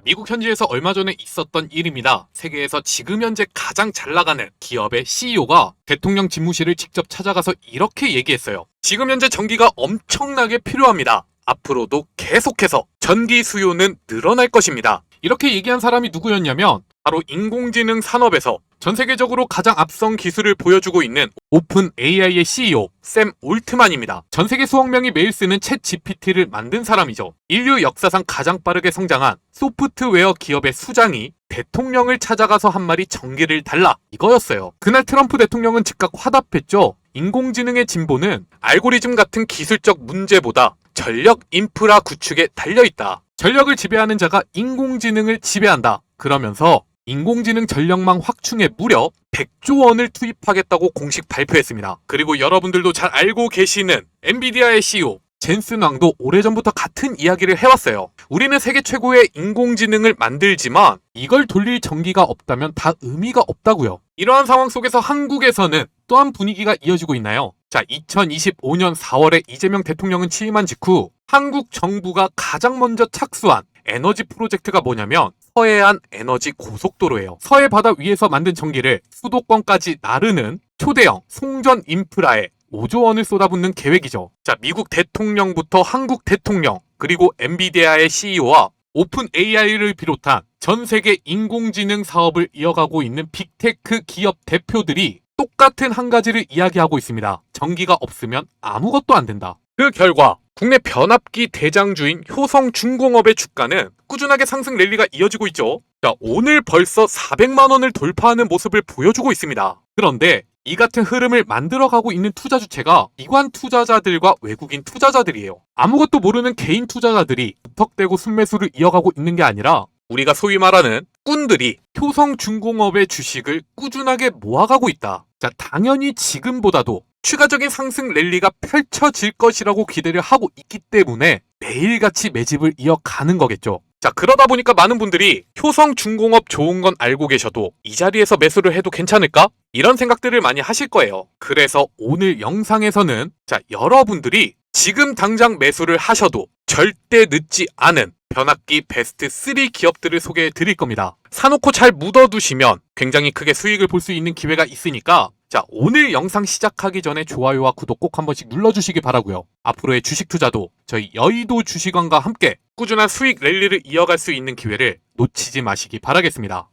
미국 현지에서 얼마 전에 있었던 일입니다. 세계에서 지금 현재 가장 잘 나가는 기업의 CEO가 대통령 집무실을 직접 찾아가서 이렇게 얘기했어요. 지금 현재 전기가 엄청나게 필요합니다. 앞으로도 계속해서 전기 수요는 늘어날 것입니다. 이렇게 얘기한 사람이 누구였냐면 바로 인공지능 산업에서 전 세계적으로 가장 앞선 기술을 보여주고 있는 오픈 AI의 CEO 샘 올트만입니다. 전 세계 수억 명이 매일 쓰는 챗 GPT를 만든 사람이죠. 인류 역사상 가장 빠르게 성장한 소프트웨어 기업의 수장이 대통령을 찾아가서 한 말이 전기를 달라 이거였어요. 그날 트럼프 대통령은 즉각 화답했죠. 인공지능의 진보는 알고리즘 같은 기술적 문제보다 전력 인프라 구축에 달려있다. 전력을 지배하는 자가 인공지능을 지배한다. 그러면서 인공지능 전력망 확충에 무려 100조 원을 투입하겠다고 공식 발표했습니다. 그리고 여러분들도 잘 알고 계시는 엔비디아의 CEO 젠슨 왕도 오래전부터 같은 이야기를 해왔어요. 우리는 세계 최고의 인공지능을 만들지만 이걸 돌릴 전기가 없다면 다 의미가 없다고요. 이러한 상황 속에서 한국에서는 또한 분위기가 이어지고 있나요? 자, 2025년 4월에 이재명 대통령은 취임한 직후 한국 정부가 가장 먼저 착수한 에너지 프로젝트가 뭐냐면 서해안 에너지 고속도로예요. 서해 바다 위에서 만든 전기를 수도권까지 나르는 초대형 송전 인프라에 5조 원을 쏟아붓는 계획이죠. 자, 미국 대통령부터 한국 대통령 그리고 엔비디아의 CEO와 오픈 AI를 비롯한 전 세계 인공지능 사업을 이어가고 있는 빅테크 기업 대표들이 똑같은 한 가지를 이야기하고 있습니다. 전기가 없으면 아무것도 안 된다. 그 결과 국내 변압기 대장주인 효성중공업의 주가는 꾸준하게 상승 랠리가 이어지고 있죠. 자, 오늘 벌써 400만 원을 돌파하는 모습을 보여주고 있습니다. 그런데 이 같은 흐름을 만들어가고 있는 투자 주체가 기관 투자자들과 외국인 투자자들이에요. 아무것도 모르는 개인 투자자들이 무턱대고 순매수를 이어가고 있는 게 아니라 우리가 소위 말하는 꾼들이 효성중공업의 주식을 꾸준하게 모아가고 있다. 자, 당연히 지금보다도 추가적인 상승 랠리가 펼쳐질 것이라고 기대를 하고 있기 때문에 매일같이 매집을 이어가는 거겠죠. 자, 그러다 보니까 많은 분들이 효성중공업 좋은 건 알고 계셔도 이 자리에서 매수를 해도 괜찮을까? 이런 생각들을 많이 하실 거예요. 그래서 오늘 영상에서는 자, 여러분들이 지금 당장 매수를 하셔도 절대 늦지 않은 변압기 베스트 3 기업들을 소개해 드릴 겁니다. 사놓고 잘 묻어두시면 굉장히 크게 수익을 볼 수 있는 기회가 있으니까 자, 오늘 영상 시작하기 전에 좋아요와 구독 꼭 한 번씩 눌러주시기 바라고요. 앞으로의 주식 투자도 저희 여의도 주식왕과 함께 꾸준한 수익 랠리를 이어갈 수 있는 기회를 놓치지 마시기 바라겠습니다.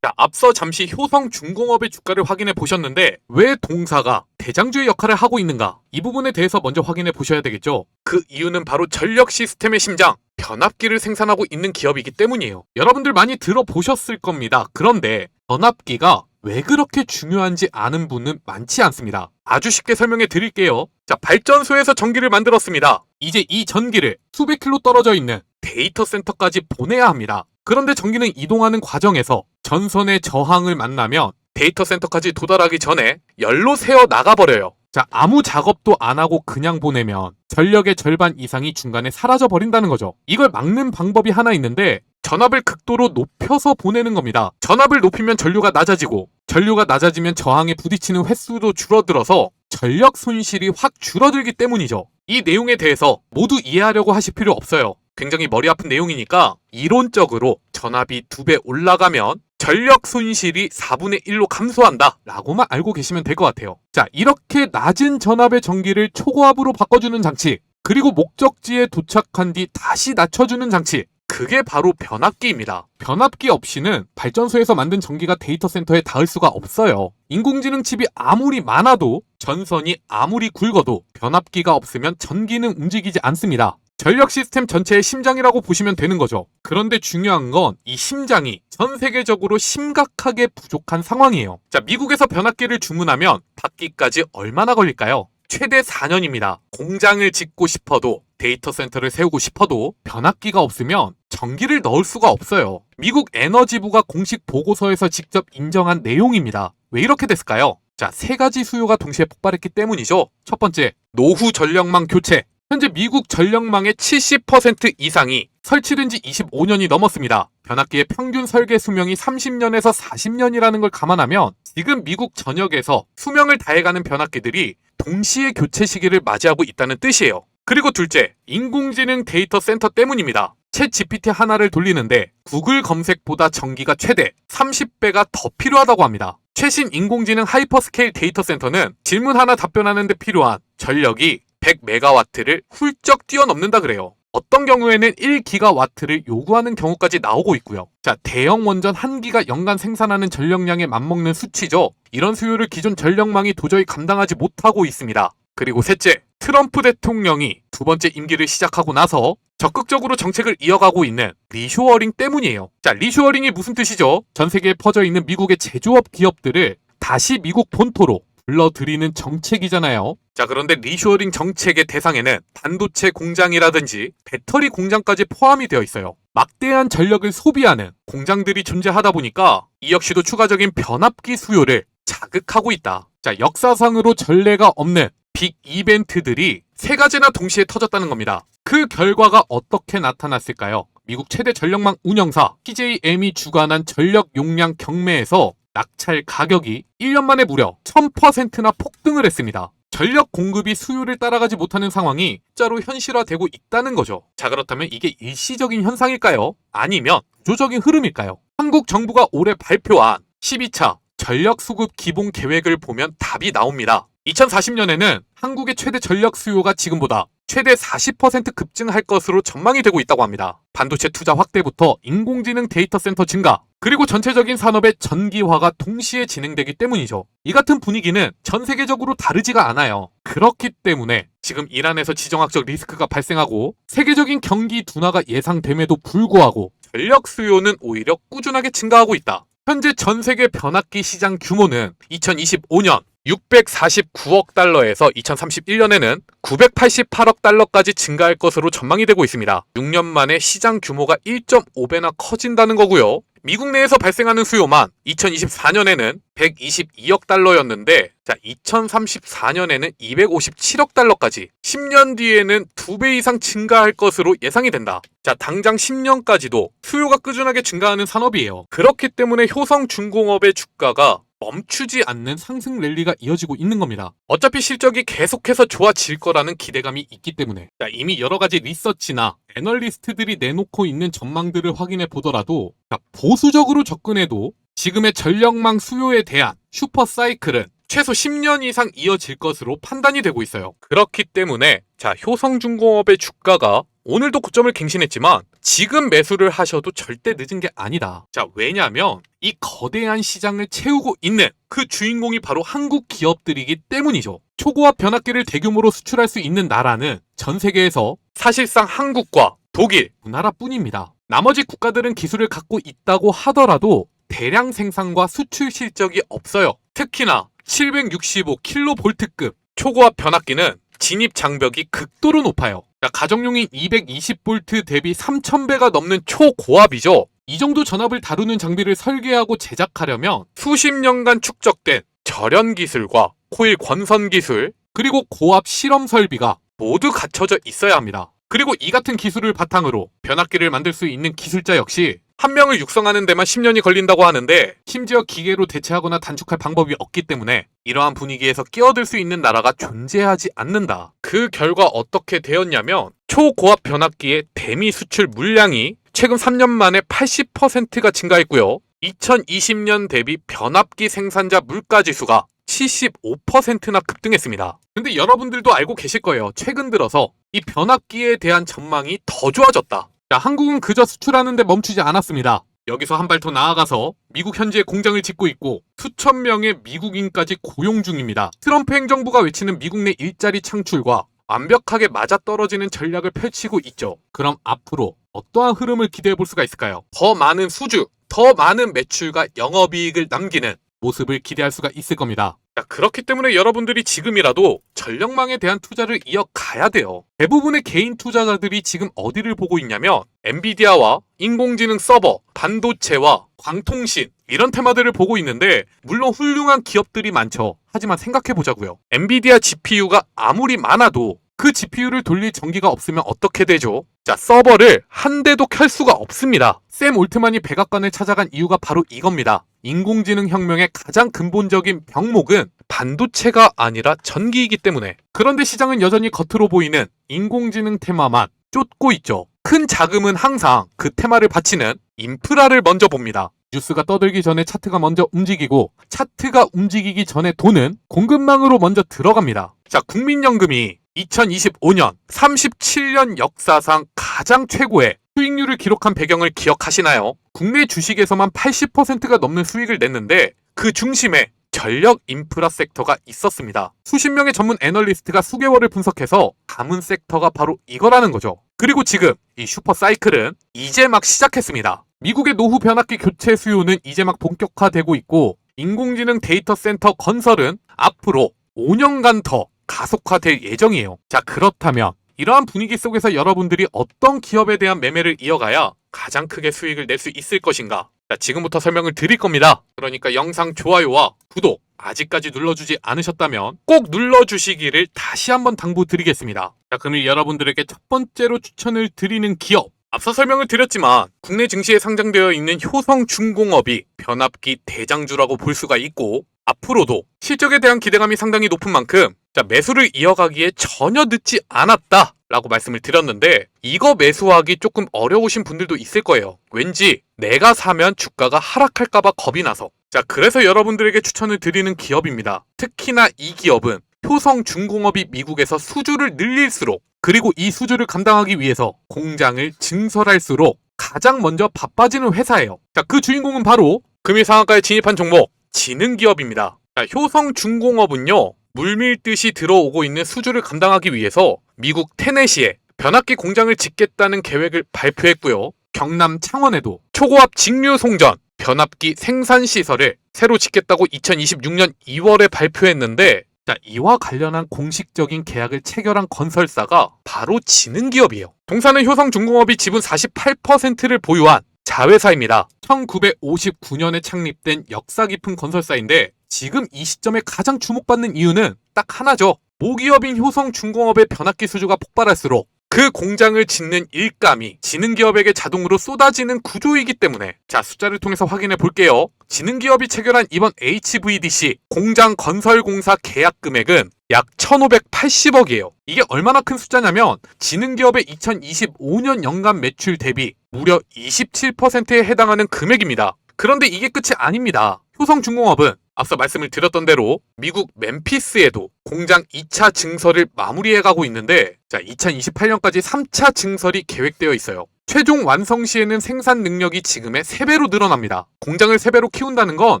자, 앞서 잠시 효성중공업의 주가를 확인해 보셨는데 왜 동사가 대장주의 역할을 하고 있는가? 이 부분에 대해서 먼저 확인해 보셔야 되겠죠. 그 이유는 바로 전력 시스템의 심장, 변압기를 생산하고 있는 기업이기 때문이에요. 여러분들 많이 들어보셨을 겁니다. 그런데 변압기가 왜 그렇게 중요한지 아는 분은 많지 않습니다. 아주 쉽게 설명해 드릴게요. 자, 발전소에서 전기를 만들었습니다. 이제 이 전기를 수백 킬로 떨어져 있는 데이터 센터까지 보내야 합니다. 그런데 전기는 이동하는 과정에서 전선의 저항을 만나면 데이터 센터까지 도달하기 전에 열로 새어 나가버려요. 자, 아무 작업도 안 하고 그냥 보내면 전력의 절반 이상이 중간에 사라져 버린다는 거죠. 이걸 막는 방법이 하나 있는데 전압을 극도로 높여서 보내는 겁니다. 전압을 높이면 전류가 낮아지고 전류가 낮아지면 저항에 부딪히는 횟수도 줄어들어서 전력 손실이 확 줄어들기 때문이죠. 이 내용에 대해서 모두 이해하려고 하실 필요 없어요. 굉장히 머리 아픈 내용이니까 이론적으로 전압이 2배 올라가면 전력 손실이 4분의 1로 감소한다 라고만 알고 계시면 될 것 같아요. 자, 이렇게 낮은 전압의 전기를 초고압으로 바꿔주는 장치, 그리고 목적지에 도착한 뒤 다시 낮춰주는 장치, 그게 바로 변압기입니다. 변압기 없이는 발전소에서 만든 전기가 데이터 센터에 닿을 수가 없어요. 인공지능 칩이 아무리 많아도 전선이 아무리 굵어도 변압기가 없으면 전기는 움직이지 않습니다. 전력 시스템 전체의 심장이라고 보시면 되는 거죠. 그런데 중요한 건 이 심장이 전 세계적으로 심각하게 부족한 상황이에요. 자, 미국에서 변압기를 주문하면 받기까지 얼마나 걸릴까요? 최대 4년입니다. 공장을 짓고 싶어도 데이터 센터를 세우고 싶어도 변압기가 없으면 전기를 넣을 수가 없어요. 미국 에너지부가 공식 보고서에서 직접 인정한 내용입니다. 왜 이렇게 됐을까요? 자, 3가지 수요가 동시에 폭발했기 때문이죠. 첫 번째, 노후 전력망 교체. 현재 미국 전력망의 70% 이상이 설치된 지 25년이 넘었습니다. 변압기의 평균 설계 수명이 30년에서 40년이라는 걸 감안하면 지금 미국 전역에서 수명을 다해가는 변압기들이 동시에 교체 시기를 맞이하고 있다는 뜻이에요. 그리고 둘째, 인공지능 데이터 센터 때문입니다. 챗 GPT 하나를 돌리는데 구글 검색보다 전기가 최대 30배가 더 필요하다고 합니다. 최신 인공지능 하이퍼스케일 데이터 센터는 질문 하나 답변하는 데 필요한 전력이 100메가와트를 훌쩍 뛰어넘는다 그래요. 어떤 경우에는 1기가와트를 요구하는 경우까지 나오고 있고요. 자, 대형 원전 1기가 연간 생산하는 전력량에 맞먹는 수치죠. 이런 수요를 기존 전력망이 도저히 감당하지 못하고 있습니다. 그리고 셋째, 트럼프 대통령이 두 번째 임기를 시작하고 나서 적극적으로 정책을 이어가고 있는 리쇼어링 때문이에요. 자, 리쇼어링이 무슨 뜻이죠? 전 세계에 퍼져 있는 미국의 제조업 기업들을 다시 미국 본토로 불러들이는 정책이잖아요. 자, 그런데 리쇼어링 정책의 대상에는 반도체 공장이라든지 배터리 공장까지 포함이 되어 있어요. 막대한 전력을 소비하는 공장들이 존재하다 보니까 이 역시도 추가적인 변압기 수요를 자극하고 있다. 자, 역사상으로 전례가 없는 빅 이벤트들이 세 가지나 동시에 터졌다는 겁니다. 그 결과가 어떻게 나타났을까요? 미국 최대 전력망 운영사 PJM이 주관한 전력 용량 경매에서 낙찰 가격이 1년 만에 무려 1000%나 폭등을 했습니다. 전력 공급이 수요를 따라가지 못하는 상황이 진짜로 현실화되고 있다는 거죠. 자, 그렇다면 이게 일시적인 현상일까요? 아니면 구조적인 흐름일까요? 한국 정부가 올해 발표한 12차 전력 수급 기본 계획을 보면 답이 나옵니다. 2040년에는 한국의 최대 전력 수요가 지금보다 최대 40% 급증할 것으로 전망이 되고 있다고 합니다. 반도체 투자 확대부터 인공지능 데이터 센터 증가, 그리고 전체적인 산업의 전기화가 동시에 진행되기 때문이죠. 이 같은 분위기는 전 세계적으로 다르지가 않아요. 그렇기 때문에 지금 이란에서 지정학적 리스크가 발생하고 세계적인 경기 둔화가 예상됨에도 불구하고 전력 수요는 오히려 꾸준하게 증가하고 있다. 현재 전 세계 변압기 시장 규모는 2025년 649억 달러에서 2031년에는 988억 달러까지 증가할 것으로 전망이 되고 있습니다. 6년 만에 시장 규모가 1.5배나 커진다는 거고요. 미국 내에서 발생하는 수요만 2024년에는 122억 달러였는데, 자, 2034년에는 257억 달러까지 10년 뒤에는 2배 이상 증가할 것으로 예상이 된다. 자, 당장 10년까지도 수요가 꾸준하게 증가하는 산업이에요. 그렇기 때문에 효성중공업의 주가가 멈추지 않는 상승 랠리가 이어지고 있는 겁니다. 어차피 실적이 계속해서 좋아질 거라는 기대감이 있기 때문에, 자, 이미 여러 가지 리서치나 애널리스트들이 내놓고 있는 전망들을 확인해 보더라도, 자, 보수적으로 접근해도 지금의 전력망 수요에 대한 슈퍼 사이클은 최소 10년 이상 이어질 것으로 판단이 되고 있어요. 그렇기 때문에 자, 효성중공업의 주가가 오늘도 고점을 갱신했지만 지금 매수를 하셔도 절대 늦은 게 아니다. 자, 왜냐하면 이 거대한 시장을 채우고 있는 그 주인공이 바로 한국 기업들이기 때문이죠. 초고압 변압기를 대규모로 수출할 수 있는 나라는 전 세계에서 사실상 한국과 독일 두 나라뿐입니다. 나머지 국가들은 기술을 갖고 있다고 하더라도 대량 생산과 수출 실적이 없어요. 특히나 765kV급 초고압 변압기는 진입 장벽이 극도로 높아요. 가정용인 220V 대비 3000배가 넘는 초고압이죠. 이 정도 전압을 다루는 장비를 설계하고 제작하려면 수십 년간 축적된 절연 기술과 코일 권선 기술, 그리고 고압 실험 설비가 모두 갖춰져 있어야 합니다. 그리고 이 같은 기술을 바탕으로 변압기를 만들 수 있는 기술자 역시 한 명을 육성하는 데만 10년이 걸린다고 하는데, 심지어 기계로 대체하거나 단축할 방법이 없기 때문에 이러한 분위기에서 끼어들 수 있는 나라가 존재하지 않는다. 그 결과 어떻게 되었냐면 초고압 변압기의 대미 수출 물량이 최근 3년 만에 80%가 증가했고요. 2020년 대비 변압기 생산자 물가지수가 75%나 급등했습니다. 근데 여러분들도 알고 계실 거예요. 최근 들어서 이 변압기에 대한 전망이 더 좋아졌다. 자, 한국은 그저 수출하는데 멈추지 않았습니다. 여기서 한 발 더 나아가서 미국 현지에 공장을 짓고 있고 수천 명의 미국인까지 고용 중입니다. 트럼프 행정부가 외치는 미국 내 일자리 창출과 완벽하게 맞아떨어지는 전략을 펼치고 있죠. 그럼 앞으로 어떠한 흐름을 기대해 볼 수가 있을까요? 더 많은 수주, 더 많은 매출과 영업이익을 남기는 모습을 기대할 수가 있을 겁니다. 자, 그렇기 때문에 여러분들이 지금이라도 전력망에 대한 투자를 이어가야 돼요. 대부분의 개인 투자자들이 지금 어디를 보고 있냐면 엔비디아와 인공지능 서버, 반도체와 광통신, 이런 테마들을 보고 있는데, 물론 훌륭한 기업들이 많죠. 하지만 생각해 보자고요. 엔비디아 GPU가 아무리 많아도 그 GPU를 돌릴 전기가 없으면 어떻게 되죠? 자, 서버를 한 대도 켤 수가 없습니다. 샘 올트만이 백악관을 찾아간 이유가 바로 이겁니다. 인공지능 혁명의 가장 근본적인 병목은 반도체가 아니라 전기이기 때문에. 그런데 시장은 여전히 겉으로 보이는 인공지능 테마만 쫓고 있죠. 큰 자금은 항상 그 테마를 바치는 인프라를 먼저 봅니다. 뉴스가 떠들기 전에 차트가 먼저 움직이고, 차트가 움직이기 전에 돈은 공급망으로 먼저 들어갑니다. 자, 국민연금이 2025년 37년 역사상 가장 최고의 수익률을 기록한 배경을 기억하시나요? 국내 주식에서만 80%가 넘는 수익을 냈는데 그 중심에 전력 인프라 섹터가 있었습니다. 수십 명의 전문 애널리스트가 수개월을 분석해서 담은 섹터가 바로 이거라는 거죠. 그리고 지금 이 슈퍼 사이클은 이제 막 시작했습니다. 미국의 노후 변압기 교체 수요는 이제 막 본격화되고 있고, 인공지능 데이터 센터 건설은 앞으로 5년간 더 가속화될 예정이에요. 자, 그렇다면 이러한 분위기 속에서 여러분들이 어떤 기업에 대한 매매를 이어가야 가장 크게 수익을 낼 수 있을 것인가? 자, 지금부터 설명을 드릴 겁니다. 그러니까 영상 좋아요와 구독 아직까지 눌러주지 않으셨다면 꼭 눌러주시기를 다시 한번 당부드리겠습니다. 자, 그럼 여러분들에게 첫 번째로 추천을 드리는 기업, 앞서 설명을 드렸지만 국내 증시에 상장되어 있는 효성중공업이 변압기 대장주라고 볼 수가 있고, 앞으로도 실적에 대한 기대감이 상당히 높은 만큼 매수를 이어가기에 전혀 늦지 않았다 라고 말씀을 드렸는데, 이거 매수하기 조금 어려우신 분들도 있을 거예요. 왠지 내가 사면 주가가 하락할까봐 겁이 나서. 자, 그래서 여러분들에게 추천을 드리는 기업입니다. 특히나 이 기업은 효성중공업이 미국에서 수주를 늘릴수록, 그리고 이 수주를 감당하기 위해서 공장을 증설할수록 가장 먼저 바빠지는 회사예요. 자, 그 주인공은 바로 금일 상한가에 진입한 종목 지능기업입니다. 자, 효성중공업은요, 물밀듯이 들어오고 있는 수주를 감당하기 위해서 미국 테네시에 변압기 공장을 짓겠다는 계획을 발표했고요. 경남 창원에도 초고압 직류 송전 변압기 생산 시설을 새로 짓겠다고 2026년 2월에 발표했는데, 자, 이와 관련한 공식적인 계약을 체결한 건설사가 바로 지능기업이에요. 동사는 효성중공업이 지분 48%를 보유한 자회사입니다. 1959년에 창립된 역사 깊은 건설사인데, 지금 이 시점에 가장 주목받는 이유는 딱 하나죠. 모기업인 효성중공업의 변압기 수주가 폭발할수록 그 공장을 짓는 일감이 지능기업에게 자동으로 쏟아지는 구조이기 때문에. 자, 숫자를 통해서 확인해 볼게요. 지능기업이 체결한 이번 HVDC 공장 건설 공사 계약 금액은 약 1,580억이에요. 이게 얼마나 큰 숫자냐면 지능기업의 2025년 연간 매출 대비 무려 27%에 해당하는 금액입니다. 그런데 이게 끝이 아닙니다. 효성중공업은 앞서 말씀을 드렸던 대로 미국 멤피스에도 공장 2차 증설을 마무리해가고 있는데, 자, 2028년까지 3차 증설이 계획되어 있어요. 최종 완성 시에는 생산 능력이 지금의 3배로 늘어납니다. 공장을 3배로 키운다는 건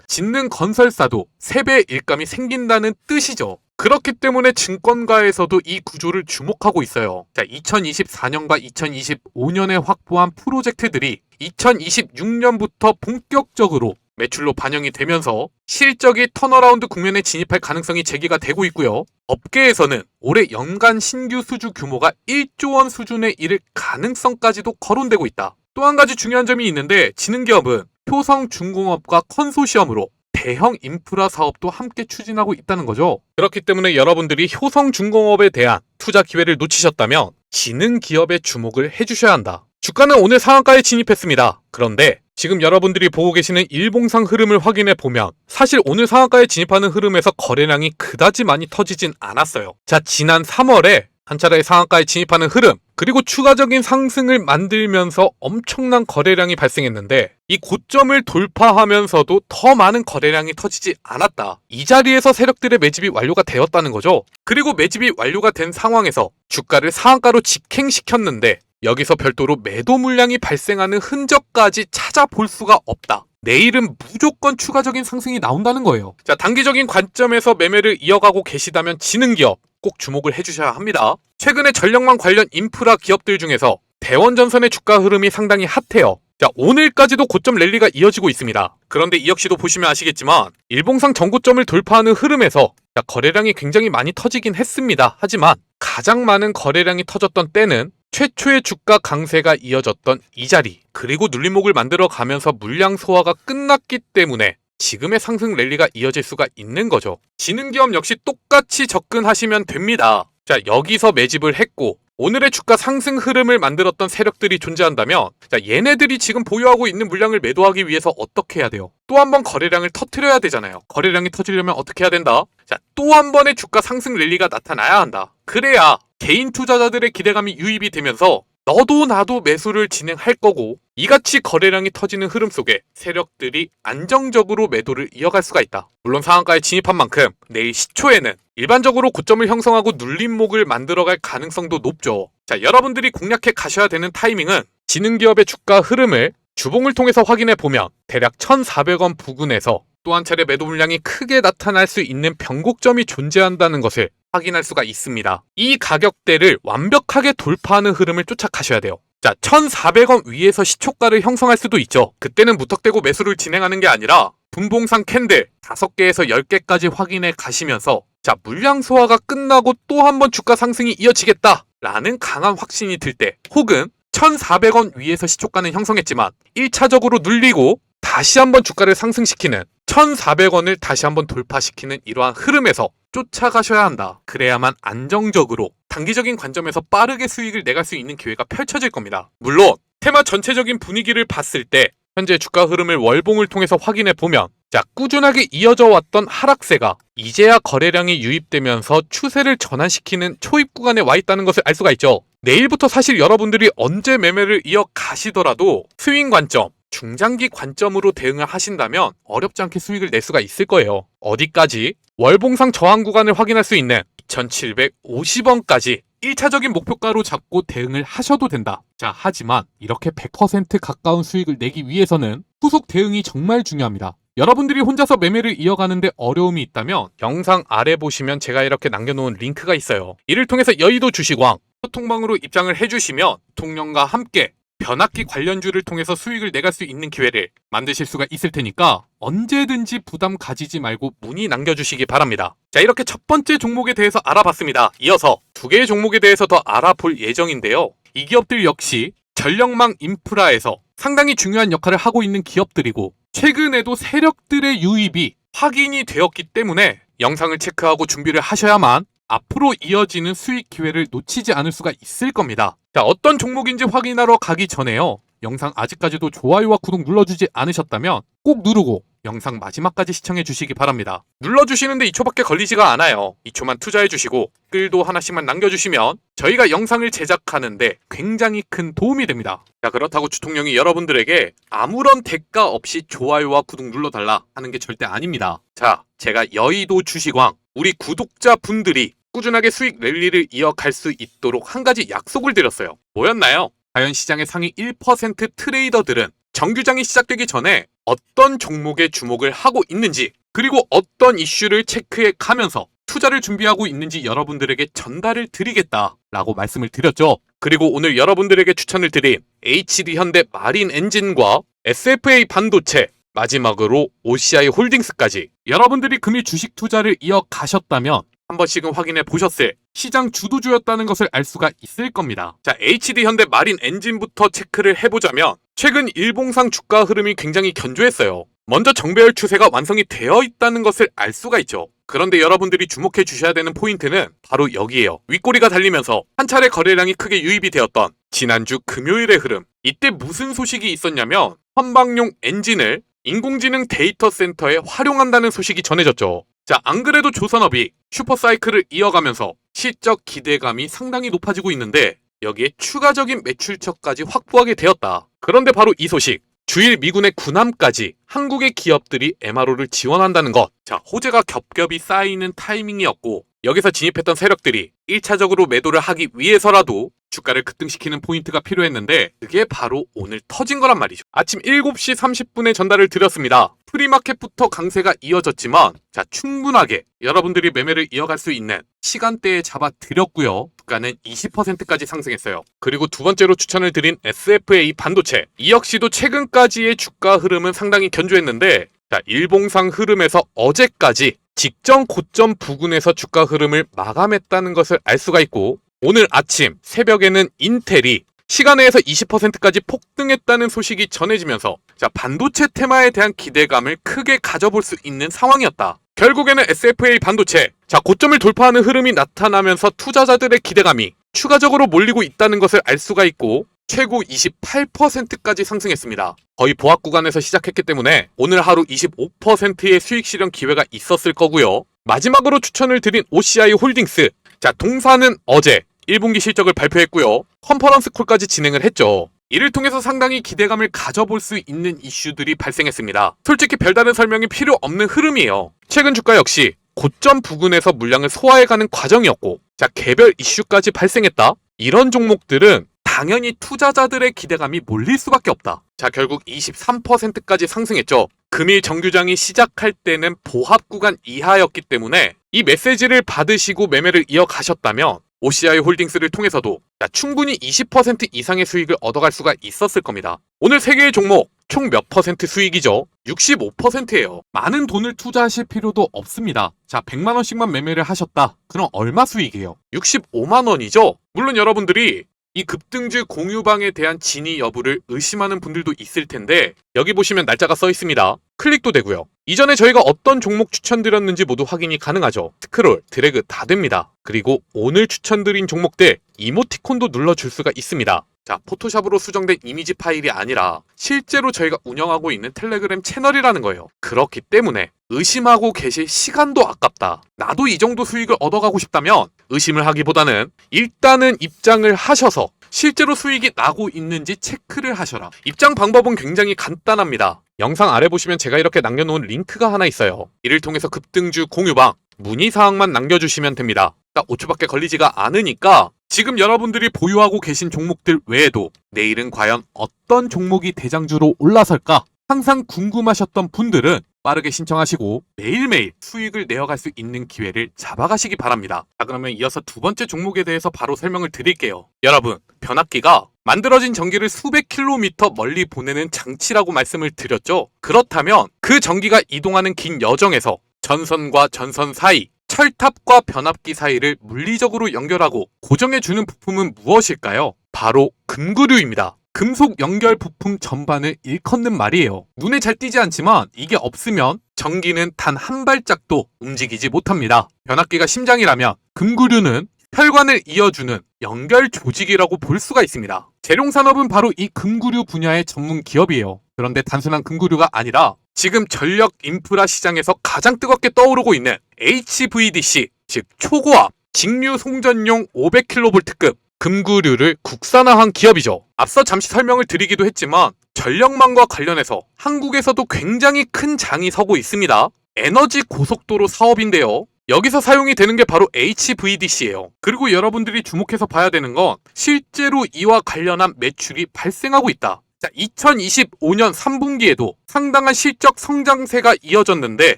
짓는 건설사도 3배의 일감이 생긴다는 뜻이죠. 그렇기 때문에 증권가에서도 이 구조를 주목하고 있어요. 자, 2024년과 2025년에 확보한 프로젝트들이 2026년부터 본격적으로 매출로 반영이 되면서 실적이 턴어라운드 국면에 진입할 가능성이 제기가 되고 있고요. 업계에서는 올해 연간 신규 수주 규모가 1조 원 수준에 이를 가능성까지도 거론되고 있다. 또 한 가지 중요한 점이 있는데, 지능기업은 효성중공업과 컨소시엄으로 대형 인프라 사업도 함께 추진하고 있다는 거죠. 그렇기 때문에 여러분들이 효성중공업에 대한 투자 기회를 놓치셨다면 지능기업에 주목을 해주셔야 한다. 주가는 오늘 상한가에 진입했습니다. 그런데 지금 여러분들이 보고 계시는 일봉상 흐름을 확인해 보면 사실 오늘 상한가에 진입하는 흐름에서 거래량이 그다지 많이 터지진 않았어요. 자, 지난 3월에 한 차례 상한가에 진입하는 흐름, 그리고 추가적인 상승을 만들면서 엄청난 거래량이 발생했는데, 이 고점을 돌파하면서도 더 많은 거래량이 터지지 않았다. 이 자리에서 세력들의 매집이 완료가 되었다는 거죠. 그리고 매집이 완료가 된 상황에서 주가를 상한가로 직행시켰는데, 여기서 별도로 매도 물량이 발생하는 흔적까지 찾아볼 수가 없다. 내일은 무조건 추가적인 상승이 나온다는 거예요. 자, 단기적인 관점에서 매매를 이어가고 계시다면 지능기업 꼭 주목을 해주셔야 합니다. 최근에 전력망 관련 인프라 기업들 중에서 대원전선의 주가 흐름이 상당히 핫해요. 자, 오늘까지도 고점 랠리가 이어지고 있습니다. 그런데 이 역시도 보시면 아시겠지만 일봉상 전고점을 돌파하는 흐름에서 거래량이 굉장히 많이 터지긴 했습니다. 하지만 가장 많은 거래량이 터졌던 때는 최초의 주가 강세가 이어졌던 이 자리, 그리고 눌림목을 만들어 가면서 물량 소화가 끝났기 때문에 지금의 상승 랠리가 이어질 수가 있는 거죠. 지능기업 역시 똑같이 접근하시면 됩니다. 자, 여기서 매집을 했고 오늘의 주가 상승 흐름을 만들었던 세력들이 존재한다면 자, 얘네들이 지금 보유하고 있는 물량을 매도하기 위해서 어떻게 해야 돼요? 또 한 번 거래량을 터트려야 되잖아요. 거래량이 터지려면 어떻게 해야 된다? 자, 또 한 번의 주가 상승 랠리가 나타나야 한다. 그래야 개인 투자자들의 기대감이 유입이 되면서 너도 나도 매수를 진행할 거고 이같이 거래량이 터지는 흐름 속에 세력들이 안정적으로 매도를 이어갈 수가 있다. 물론 상한가에 진입한 만큼 내일 시초에는 일반적으로 고점을 형성하고 눌림목을 만들어갈 가능성도 높죠. 자, 여러분들이 공략해 가셔야 되는 타이밍은 지능기업의 주가 흐름을 주봉을 통해서 확인해 보면 대략 1,400원 부근에서 또 한 차례 매도 물량이 크게 나타날 수 있는 변곡점이 존재한다는 것을 확인할 수가 있습니다. 이 가격대를 완벽하게 돌파하는 흐름을 쫓아가셔야 돼요. 자, 1,400원 위에서 시초가를 형성할 수도 있죠. 그때는 무턱대고 매수를 진행하는 게 아니라 분봉상 캔들 5개에서 10개까지 확인해 가시면서 자, 물량 소화가 끝나고 또 한 번 주가 상승이 이어지겠다라는 강한 확신이 들 때 혹은 1,400원 위에서 시초가는 형성했지만 1차적으로 눌리고 다시 한번 주가를 상승시키는 1,400원을 다시 한번 돌파시키는 이러한 흐름에서 쫓아가셔야 한다. 그래야만 안정적으로 단기적인 관점에서 빠르게 수익을 내갈 수 있는 기회가 펼쳐질 겁니다. 물론 테마 전체적인 분위기를 봤을 때 현재 주가 흐름을 월봉을 통해서 확인해 보면 자, 꾸준하게 이어져 왔던 하락세가 이제야 거래량이 유입되면서 추세를 전환시키는 초입 구간에 와 있다는 것을 알 수가 있죠. 내일부터 사실 여러분들이 언제 매매를 이어가시더라도 스윙 관점, 중장기 관점으로 대응을 하신다면 어렵지 않게 수익을 낼 수가 있을 거예요. 어디까지? 월봉상 저항 구간을 확인할 수 있는 2,750원까지 1차적인 목표가로 잡고 대응을 하셔도 된다. 자, 하지만 이렇게 100% 가까운 수익을 내기 위해서는 후속 대응이 정말 중요합니다. 여러분들이 혼자서 매매를 이어가는데 어려움이 있다면 영상 아래 보시면 제가 이렇게 남겨놓은 링크가 있어요. 이를 통해서 여의도 주식왕 소통방으로 입장을 해주시면 대통령과 함께 변압기 관련주를 통해서 수익을 내갈 수 있는 기회를 만드실 수가 있을 테니까 언제든지 부담 가지지 말고 문의 남겨주시기 바랍니다. 자, 이렇게 첫 번째 종목에 대해서 알아봤습니다. 이어서 두 개의 종목에 대해서 더 알아볼 예정인데요. 이 기업들 역시 전력망 인프라에서 상당히 중요한 역할을 하고 있는 기업들이고 최근에도 세력들의 유입이 확인이 되었기 때문에 영상을 체크하고 준비를 하셔야만 앞으로 이어지는 수익 기회를 놓치지 않을 수가 있을 겁니다. 자, 어떤 종목인지 확인하러 가기 전에요. 영상 아직까지도 좋아요와 구독 눌러주지 않으셨다면 꼭 누르고 영상 마지막까지 시청해 주시기 바랍니다. 눌러주시는데 2초밖에 걸리지가 않아요. 2초만 투자해 주시고 댓글도 하나씩만 남겨주시면 저희가 영상을 제작하는데 굉장히 큰 도움이 됩니다. 자, 그렇다고 주통령이 여러분들에게 아무런 대가 없이 좋아요와 구독 눌러달라 하는 게 절대 아닙니다. 자, 제가 여의도 주식왕 우리 구독자분들이 꾸준하게 수익 랠리를 이어갈 수 있도록 한 가지 약속을 드렸어요. 뭐였나요? 과연 시장의 상위 1% 트레이더들은 정규장이 시작되기 전에 어떤 종목에 주목을 하고 있는지 그리고 어떤 이슈를 체크해 가면서 투자를 준비하고 있는지 여러분들에게 전달을 드리겠다라고 말씀을 드렸죠. 그리고 오늘 여러분들에게 추천을 드린 HD현대 마린엔진과 SFA 반도체 마지막으로 OCI 홀딩스까지 여러분들이 금일 주식 투자를 이어가셨다면 한 번씩은 확인해 보셨을 시장 주도주였다는 것을 알 수가 있을 겁니다. 자, HD현대 마린엔진부터 체크를 해보자면 최근 일봉상 주가 흐름이 굉장히 견조했어요. 먼저 정배열 추세가 완성이 되어 있다는 것을 알 수가 있죠. 그런데 여러분들이 주목해 주셔야 되는 포인트는 바로 여기에요. 윗꼬리가 달리면서 한 차례 거래량이 크게 유입이 되었던 지난주 금요일의 흐름. 이때 무슨 소식이 있었냐면 선박용 엔진을 인공지능 데이터 센터에 활용한다는 소식이 전해졌죠. 자, 안 그래도 조선업이 슈퍼사이클을 이어가면서 실적 기대감이 상당히 높아지고 있는데 여기에 추가적인 매출처까지 확보하게 되었다. 그런데 바로 이 소식, 주일 미군의 군함까지 한국의 기업들이 MRO를 지원한다는 것. 자, 호재가 겹겹이 쌓이는 타이밍이었고 여기서 진입했던 세력들이 1차적으로 매도를 하기 위해서라도 주가를 급등시키는 포인트가 필요했는데 그게 바로 오늘 터진 거란 말이죠. 아침 7시 30분에 전달을 드렸습니다. 프리마켓부터 강세가 이어졌지만 자, 충분하게 여러분들이 매매를 이어갈 수 있는 시간대에 잡아드렸고요. 주가는 20%까지 상승했어요. 그리고 두 번째로 추천을 드린 SFA 반도체, 이 역시도 최근까지의 주가 흐름은 상당히 견조했는데 자, 일봉상 흐름에서 어제까지 직전 고점 부근에서 주가 흐름을 마감했다는 것을 알 수가 있고 오늘 아침 새벽에는 인텔이 시간외에서 20%까지 폭등했다는 소식이 전해지면서 자, 반도체 테마에 대한 기대감을 크게 가져볼 수 있는 상황이었다. 결국에는 SFA 반도체, 자, 고점을 돌파하는 흐름이 나타나면서 투자자들의 기대감이 추가적으로 몰리고 있다는 것을 알 수가 있고 최고 28%까지 상승했습니다. 거의 보합 구간에서 시작했기 때문에 오늘 하루 25%의 수익 실현 기회가 있었을 거고요. 마지막으로 추천을 드린 OCI 홀딩스, 자, 동사는 어제 1분기 실적을 발표했고요. 컨퍼런스 콜까지 진행을 했죠. 이를 통해서 상당히 기대감을 가져볼 수 있는 이슈들이 발생했습니다. 솔직히 별다른 설명이 필요 없는 흐름이에요. 최근 주가 역시 고점 부근에서 물량을 소화해가는 과정이었고, 자, 개별 이슈까지 발생했다. 이런 종목들은 당연히 투자자들의 기대감이 몰릴 수밖에 없다. 자, 결국 23%까지 상승했죠. 금일 정규장이 시작할 때는 보합 구간 이하였기 때문에 이 메시지를 받으시고 매매를 이어가셨다면 OCI 홀딩스를 통해서도 충분히 20% 이상의 수익을 얻어갈 수가 있었을 겁니다. 오늘 3개의 종목 총 몇 퍼센트 수익이죠? 65%예요. 많은 돈을 투자하실 필요도 없습니다. 자, 100만 원씩만 매매를 하셨다. 그럼 얼마 수익이에요? 65만 원이죠? 물론 여러분들이 이 급등주 공유방에 대한 진위 여부를 의심하는 분들도 있을 텐데 여기 보시면 날짜가 써 있습니다. 클릭도 되고요. 이전에 저희가 어떤 종목 추천드렸는지 모두 확인이 가능하죠. 스크롤, 드래그 다 됩니다. 그리고 오늘 추천드린 종목들 이모티콘도 눌러줄 수가 있습니다. 자, 포토샵으로 수정된 이미지 파일이 아니라 실제로 저희가 운영하고 있는 텔레그램 채널이라는 거예요. 그렇기 때문에 의심하고 계실 시간도 아깝다. 나도 이 정도 수익을 얻어가고 싶다면 의심을 하기보다는 일단은 입장을 하셔서 실제로 수익이 나고 있는지 체크를 하셔라. 입장 방법은 굉장히 간단합니다. 영상 아래 보시면 제가 이렇게 남겨놓은 링크가 하나 있어요. 이를 통해서 급등주 공유방 문의사항만 남겨주시면 됩니다. 딱 5초밖에 걸리지가 않으니까 지금 여러분들이 보유하고 계신 종목들 외에도 내일은 과연 어떤 종목이 대장주로 올라설까? 항상 궁금하셨던 분들은 빠르게 신청하시고 매일매일 수익을 내어갈 수 있는 기회를 잡아가시기 바랍니다. 자, 그러면 이어서 두 번째 종목에 대해서 바로 설명을 드릴게요. 여러분, 변압기가 만들어진 전기를 수백 킬로미터 멀리 보내는 장치라고 말씀을 드렸죠. 그렇다면 그 전기가 이동하는 긴 여정에서 전선과 전선 사이, 철탑과 변압기 사이를 물리적으로 연결하고 고정해주는 부품은 무엇일까요? 바로 금구류입니다. 금속 연결 부품 전반을 일컫는 말이에요. 눈에 잘 띄지 않지만 이게 없으면 전기는 단 한 발짝도 움직이지 못합니다. 변압기가 심장이라면 금구류는 혈관을 이어주는 연결 조직이라고 볼 수가 있습니다. 재룡산업은 바로 이 금구류 분야의 전문 기업이에요. 그런데 단순한 금구류가 아니라 지금 전력 인프라 시장에서 가장 뜨겁게 떠오르고 있는 HVDC, 즉 초고압 직류 송전용 500kV급 금구류를 국산화한 기업이죠. 앞서 잠시 설명을 드리기도 했지만 전력망과 관련해서 한국에서도 굉장히 큰 장이 서고 있습니다. 에너지 고속도로 사업인데요. 여기서 사용이 되는 게 바로 HVDC예요. 그리고 여러분들이 주목해서 봐야 되는 건 실제로 이와 관련한 매출이 발생하고 있다. 자, 2025년 3분기에도 상당한 실적 성장세가 이어졌는데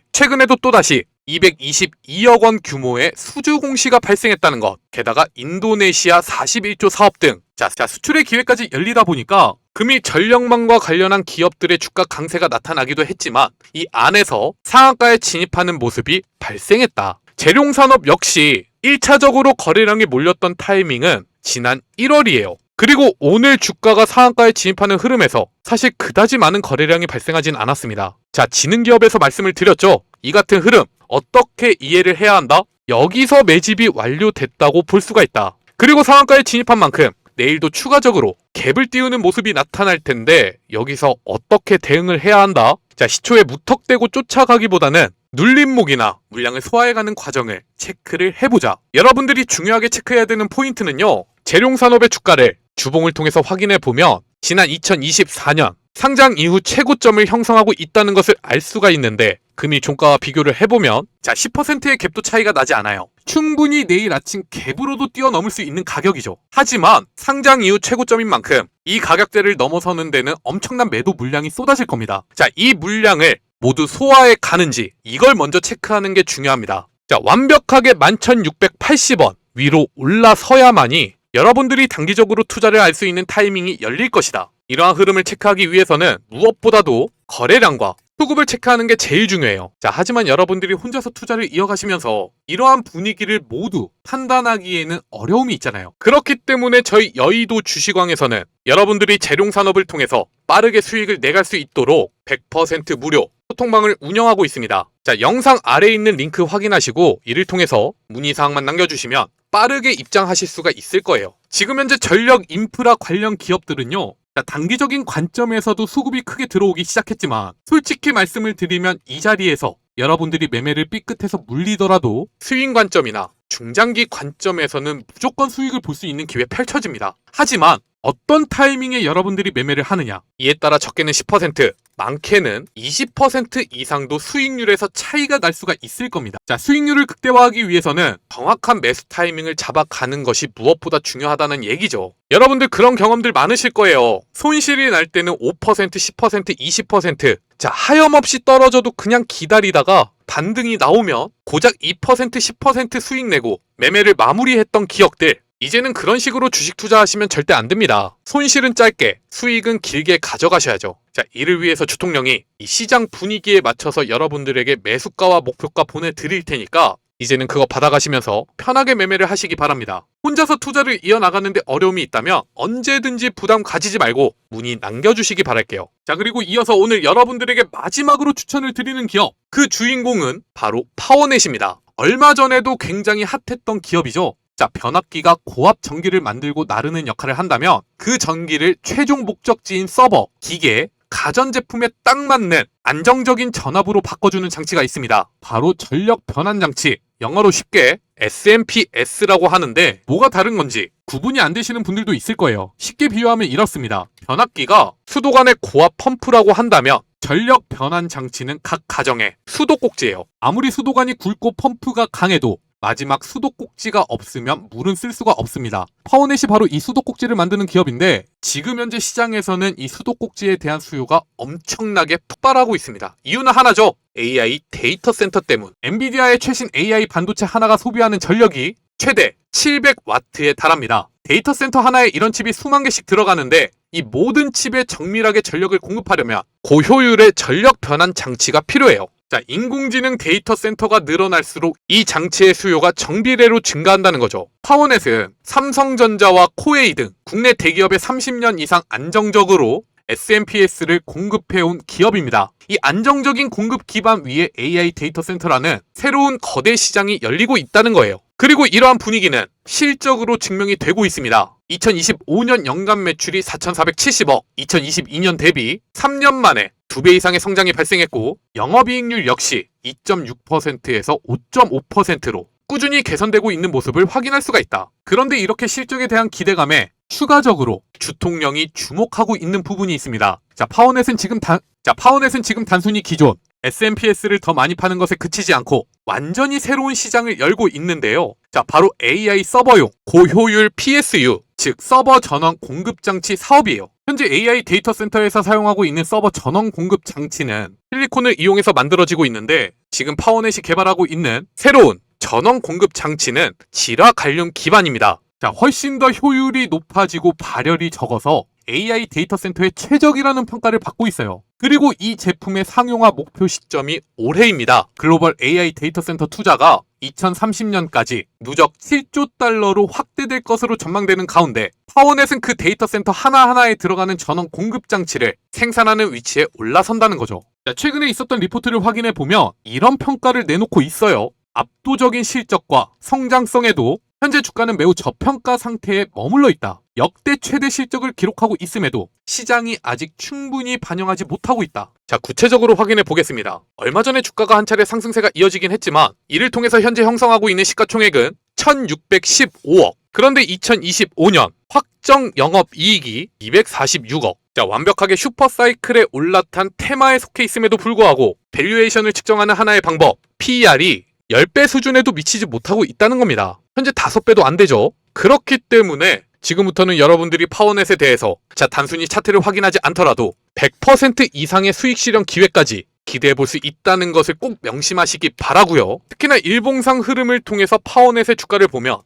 최근에도 또다시 222억 원 규모의 수주 공시가 발생했다는 것, 게다가 인도네시아 41조 사업 등 자, 수출의 기회까지 열리다 보니까 금일 전력망과 관련한 기업들의 주가 강세가 나타나기도 했지만 이 안에서 상한가에 진입하는 모습이 발생했다. 재룡산업 역시 1차적으로 거래량이 몰렸던 타이밍은 지난 1월이에요. 그리고 오늘 주가가 상한가에 진입하는 흐름에서 사실 그다지 많은 거래량이 발생하진 않았습니다. 자, 지능기업에서 말씀을 드렸죠. 이 같은 흐름 어떻게 이해를 해야 한다? 여기서 매집이 완료됐다고 볼 수가 있다. 그리고 상한가에 진입한 만큼 내일도 추가적으로 갭을 띄우는 모습이 나타날 텐데 여기서 어떻게 대응을 해야 한다? 자, 시초에 무턱대고 쫓아가기보다는 눌림목이나 물량을 소화해가는 과정을 체크를 해보자. 여러분들이 중요하게 체크해야 되는 포인트는요. 재룡산업의 주가를 주봉을 통해서 확인해 보면 지난 2024년 상장 이후 최고점을 형성하고 있다는 것을 알 수가 있는데 금일 종가와 비교를 해보면 자, 10%의 갭도 차이가 나지 않아요. 충분히 내일 아침 갭으로도 뛰어넘을 수 있는 가격이죠. 하지만 상장 이후 최고점인 만큼 이 가격대를 넘어서는 데는 엄청난 매도 물량이 쏟아질 겁니다. 자, 이 물량을 모두 소화해 가는지 이걸 먼저 체크하는 게 중요합니다. 자, 완벽하게 11,680원 위로 올라서야만이 여러분들이 단기적으로 투자를 할 수 있는 타이밍이 열릴 것이다. 이러한 흐름을 체크하기 위해서는 무엇보다도 거래량과 수급을 체크하는 게 제일 중요해요. 자, 하지만 여러분들이 혼자서 투자를 이어가시면서 이러한 분위기를 모두 판단하기에는 어려움이 있잖아요. 그렇기 때문에 저희 여의도 주식왕에서는 여러분들이 재룡산업을 통해서 빠르게 수익을 내갈 수 있도록 100% 무료 소통방을 운영하고 있습니다. 자, 영상 아래에 있는 링크 확인하시고 이를 통해서 문의사항만 남겨주시면 빠르게 입장하실 수가 있을 거예요. 지금 현재 전력 인프라 관련 기업들은요, 자, 단기적인 관점에서도 수급이 크게 들어오기 시작했지만 솔직히 말씀을 드리면 이 자리에서 여러분들이 매매를 삐끗해서 물리더라도 스윙 관점이나 중장기 관점에서는 무조건 수익을 볼 수 있는 기회 펼쳐집니다. 하지만 어떤 타이밍에 여러분들이 매매를 하느냐, 이에 따라 적게는 10%, 많게는 20% 이상도 수익률에서 차이가 날 수가 있을 겁니다. 자, 수익률을 극대화하기 위해서는 정확한 매수 타이밍을 잡아가는 것이 무엇보다 중요하다는 얘기죠. 여러분들 그런 경험들 많으실 거예요. 손실이 날 때는 5%, 10%, 20%. 자, 하염없이 떨어져도 그냥 기다리다가 반등이 나오면 고작 2%, 10% 수익 내고 매매를 마무리했던 기억들, 이제는 그런 식으로 주식 투자하시면 절대 안 됩니다. 손실은 짧게, 수익은 길게 가져가셔야죠. 자, 이를 위해서 주통령이 이 시장 분위기에 맞춰서 여러분들에게 매수가와 목표가 보내드릴 테니까 이제는 그거 받아가시면서 편하게 매매를 하시기 바랍니다. 혼자서 투자를 이어나가는데 어려움이 있다면 언제든지 부담 가지지 말고 문의 남겨주시기 바랄게요. 자, 그리고 이어서 오늘 여러분들에게 마지막으로 추천을 드리는 기업, 그 주인공은 바로 파워넷입니다. 얼마 전에도 굉장히 핫했던 기업이죠. 자, 변압기가 고압 전기를 만들고 나르는 역할을 한다면 그 전기를 최종 목적지인 서버, 기계, 가전제품에 딱 맞는 안정적인 전압으로 바꿔주는 장치가 있습니다. 바로 전력 변환 장치, 영어로 쉽게 SMPS라고 하는데 뭐가 다른 건지 구분이 안 되시는 분들도 있을 거예요. 쉽게 비유하면 이렇습니다. 변압기가 수도관의 고압 펌프라고 한다면 전력 변환 장치는 각 가정의 수도꼭지예요. 아무리 수도관이 굵고 펌프가 강해도 마지막 수도꼭지가 없으면 물은 쓸 수가 없습니다. 파워넷이 바로 이 수도꼭지를 만드는 기업인데 지금 현재 시장에서는 이 수도꼭지에 대한 수요가 엄청나게 폭발하고 있습니다. 이유는 하나죠. AI 데이터 센터 때문. 엔비디아의 최신 AI 반도체 하나가 소비하는 전력이 최대 700W에 달합니다. 데이터 센터 하나에 이런 칩이 수만 개씩 들어가는데 이 모든 칩에 정밀하게 전력을 공급하려면 고효율의 전력 변환 장치가 필요해요. 자, 인공지능 데이터 센터가 늘어날수록 이 장치의 수요가 정비례로 증가한다는 거죠. 파워넷은 삼성전자와 코웨이 등 국내 대기업에 30년 이상 안정적으로 SMPS를 공급해온 기업입니다. 이 안정적인 공급 기반 위에 AI 데이터 센터라는 새로운 거대 시장이 열리고 있다는 거예요. 그리고 이러한 분위기는 실적으로 증명이 되고 있습니다. 2025년 연간 매출이 4,470억, 2022년 대비 3년 만에 2배 이상의 성장이 발생했고 영업이익률 역시 2.6%에서 5.5%로 꾸준히 개선되고 있는 모습을 확인할 수가 있다. 그런데 이렇게 실적에 대한 기대감에 추가적으로 주통령이 주목하고 있는 부분이 있습니다. 자, 파워넷은 지금 단순히 기존 SMPS를 더 많이 파는 것에 그치지 않고 완전히 새로운 시장을 열고 있는데요. 자, 바로 AI 서버용 고효율 PSU, 즉 서버 전원 공급 장치 사업이에요. 현재 AI 데이터 센터에서 사용하고 있는 서버 전원 공급 장치는 실리콘을 이용해서 만들어지고 있는데 지금 파워넷이 개발하고 있는 새로운 전원 공급 장치는 질화 관련 기반입니다. 자, 훨씬 더 효율이 높아지고 발열이 적어서 AI 데이터 센터의 최적이라는 평가를 받고 있어요. 그리고 이 제품의 상용화 목표 시점이 올해입니다. 글로벌 AI 데이터 센터 투자가 2030년까지 누적 7조 달러로 확대될 것으로 전망되는 가운데 파워넷은 그 데이터 센터 하나하나에 들어가는 전원 공급 장치를 생산하는 위치에 올라선다는 거죠. 자, 최근에 있었던 리포트를 확인해 보면 이런 평가를 내놓고 있어요. 압도적인 실적과 성장성에도 현재 주가는 매우 저평가 상태에 머물러 있다. 역대 최대 실적을 기록하고 있음에도 시장이 아직 충분히 반영하지 못하고 있다. 자, 구체적으로 확인해 보겠습니다. 얼마 전에 주가가 한 차례 상승세가 이어지긴 했지만 이를 통해서 현재 형성하고 있는 시가총액은 1615억. 그런데 2025년 확정 영업이익이 246억. 자, 완벽하게 슈퍼사이클에 올라탄 테마에 속해 있음에도 불구하고 밸류에이션을 측정하는 하나의 방법, PER이 10배 수준에도 미치지 못하고 있다는 겁니다. 현재 5배도 안 되죠. 그렇기 때문에 지금부터는 여러분들이 파워넷에 대해서 단순히 차트를 확인하지 않더라도 100% 이상의 수익 실현 기회까지 기대해 볼 수 있다는 것을 꼭 명심하시기 바라고요. 특히나 일봉상 흐름을 통해서 파워넷의 주가를 보면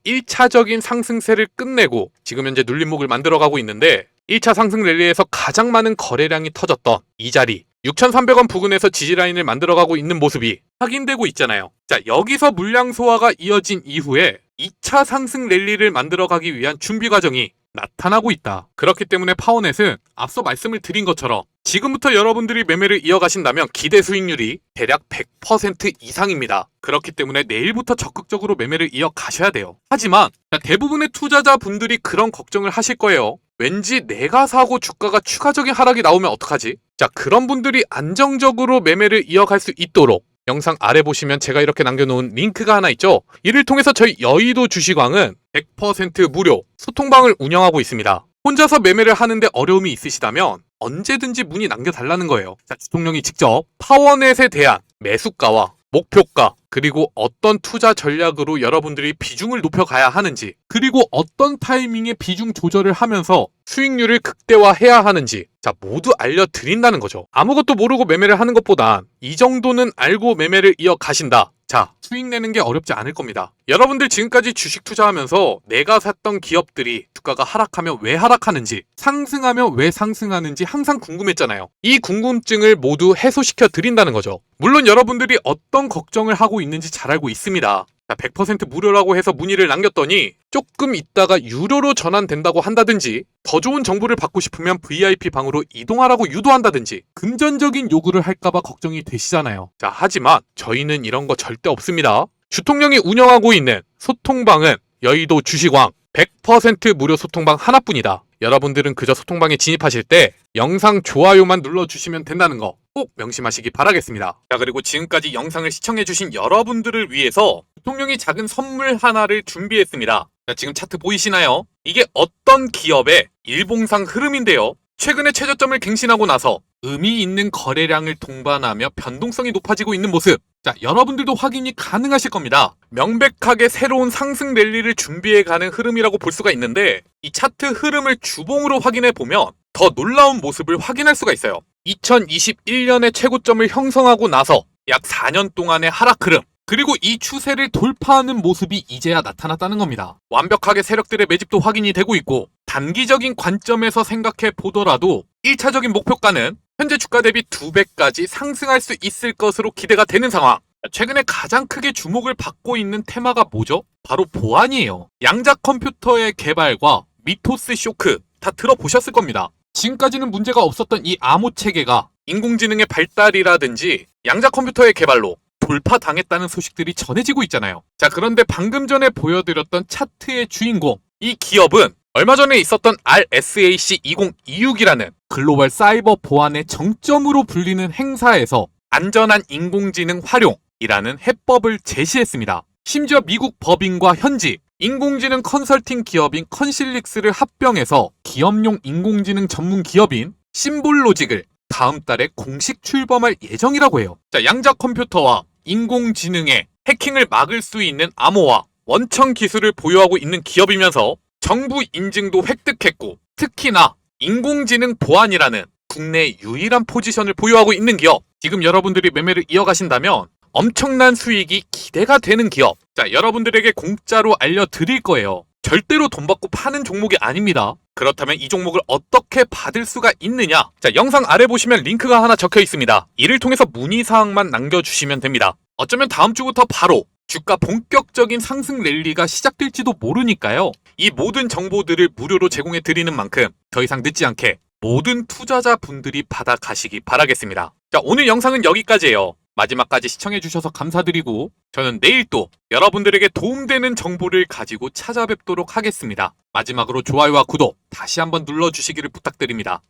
1차적인 상승세를 끝내고 지금 현재 눌림목을 만들어가고 있는데 1차 상승 랠리에서 가장 많은 거래량이 터졌던 이 자리 6,300원 부근에서 지지라인을 만들어가고 있는 모습이 확인되고 있잖아요. 자, 여기서 물량 소화가 이어진 이후에 2차 상승 랠리를 만들어가기 위한 준비 과정이 나타나고 있다. 그렇기 때문에 파워넷은 앞서 말씀을 드린 것처럼 지금부터 여러분들이 매매를 이어가신다면 기대 수익률이 대략 100% 이상입니다. 그렇기 때문에 내일부터 적극적으로 매매를 이어가셔야 돼요. 하지만 대부분의 투자자분들이 그런 걱정을 하실 거예요. 왠지 내가 사고 주가가 추가적인 하락이 나오면 어떡하지? 자, 그런 분들이 안정적으로 매매를 이어갈 수 있도록 영상 아래 보시면 제가 이렇게 남겨놓은 링크가 하나 있죠? 이를 통해서 저희 여의도 주식왕은 100% 무료 소통방을 운영하고 있습니다. 혼자서 매매를 하는데 어려움이 있으시다면 언제든지 문의 남겨달라는 거예요. 자, 주통령이 직접 파워넷에 대한 매수가와 목표가, 그리고 어떤 투자 전략으로 여러분들이 비중을 높여가야 하는지, 그리고 어떤 타이밍에 비중 조절을 하면서 수익률을 극대화해야 하는지, 자, 모두 알려드린다는 거죠. 아무것도 모르고 매매를 하는 것보단 이 정도는 알고 매매를 이어가신다. 자, 수익 내는 게 어렵지 않을 겁니다. 여러분들 지금까지 주식 투자하면서 내가 샀던 기업들이 주가가 하락하면 왜 하락하는지, 상승하면 왜 상승하는지 항상 궁금했잖아요. 이 궁금증을 모두 해소시켜 드린다는 거죠. 물론 여러분들이 어떤 걱정을 하고 있는지 잘 알고 있습니다. 자, 100% 무료라고 해서 문의를 남겼더니 조금 있다가 유료로 전환된다고 한다든지, 더 좋은 정보를 받고 싶으면 VIP 방으로 이동하라고 유도한다든지 금전적인 요구를 할까봐 걱정이 되시잖아요. 자, 하지만 저희는 이런 거 절대 없습니다. 주통령이 운영하고 있는 소통방은 여의도 주식왕 100% 무료 소통방 하나뿐이다. 여러분들은 그저 소통방에 진입하실 때 영상 좋아요만 눌러주시면 된다는 거 꼭 명심하시기 바라겠습니다. 자, 그리고 지금까지 영상을 시청해주신 여러분들을 위해서 주통령이 작은 선물 하나를 준비했습니다. 자, 지금 차트 보이시나요? 이게 어떤 기업의 일봉상 흐름인데요. 최근에 최저점을 갱신하고 나서 의미 있는 거래량을 동반하며 변동성이 높아지고 있는 모습. 자, 여러분들도 확인이 가능하실 겁니다. 명백하게 새로운 상승 랠리를 준비해가는 흐름이라고 볼 수가 있는데, 이 차트 흐름을 주봉으로 확인해 보면 더 놀라운 모습을 확인할 수가 있어요. 2021년에 최고점을 형성하고 나서 약 4년 동안의 하락 흐름, 그리고 이 추세를 돌파하는 모습이 이제야 나타났다는 겁니다. 완벽하게 세력들의 매집도 확인이 되고 있고, 단기적인 관점에서 생각해 보더라도 1차적인 목표가는 현재 주가 대비 2배까지 상승할 수 있을 것으로 기대가 되는 상황. 최근에 가장 크게 주목을 받고 있는 테마가 뭐죠? 바로 보안이에요. 양자 컴퓨터의 개발과 미토스 쇼크 다 들어보셨을 겁니다. 지금까지는 문제가 없었던 이 암호 체계가 인공지능의 발달이라든지 양자 컴퓨터의 개발로 돌파당했다는 소식들이 전해지고 있잖아요. 자, 그런데 방금 전에 보여드렸던 차트의 주인공, 이 기업은 얼마 전에 있었던 RSAC 2026이라는 글로벌 사이버 보안의 정점으로 불리는 행사에서 안전한 인공지능 활용이라는 해법을 제시했습니다. 심지어 미국 법인과 현지 인공지능 컨설팅 기업인 컨실릭스를 합병해서 기업용 인공지능 전문 기업인 심볼로직을 다음 달에 공식 출범할 예정이라고 해요. 자, 양자 컴퓨터와 인공지능의 해킹을 막을 수 있는 암호화, 원천 기술을 보유하고 있는 기업이면서 정부 인증도 획득했고, 특히나 인공지능 보안이라는 국내 유일한 포지션을 보유하고 있는 기업. 지금 여러분들이 매매를 이어가신다면 엄청난 수익이 기대가 되는 기업. 자, 여러분들에게 공짜로 알려드릴 거예요. 절대로 돈 받고 파는 종목이 아닙니다. 그렇다면 이 종목을 어떻게 받을 수가 있느냐? 자, 영상 아래 보시면 링크가 하나 적혀 있습니다. 이를 통해서 문의사항만 남겨주시면 됩니다. 어쩌면 다음 주부터 바로 주가 본격적인 상승 랠리가 시작될지도 모르니까요. 이 모든 정보들을 무료로 제공해 드리는 만큼 더 이상 늦지 않게 모든 투자자분들이 받아가시기 바라겠습니다. 자, 오늘 영상은 여기까지예요. 마지막까지 시청해주셔서 감사드리고, 저는 내일 또 여러분들에게 도움되는 정보를 가지고 찾아뵙도록 하겠습니다. 마지막으로 좋아요와 구독 다시 한번 눌러주시기를 부탁드립니다.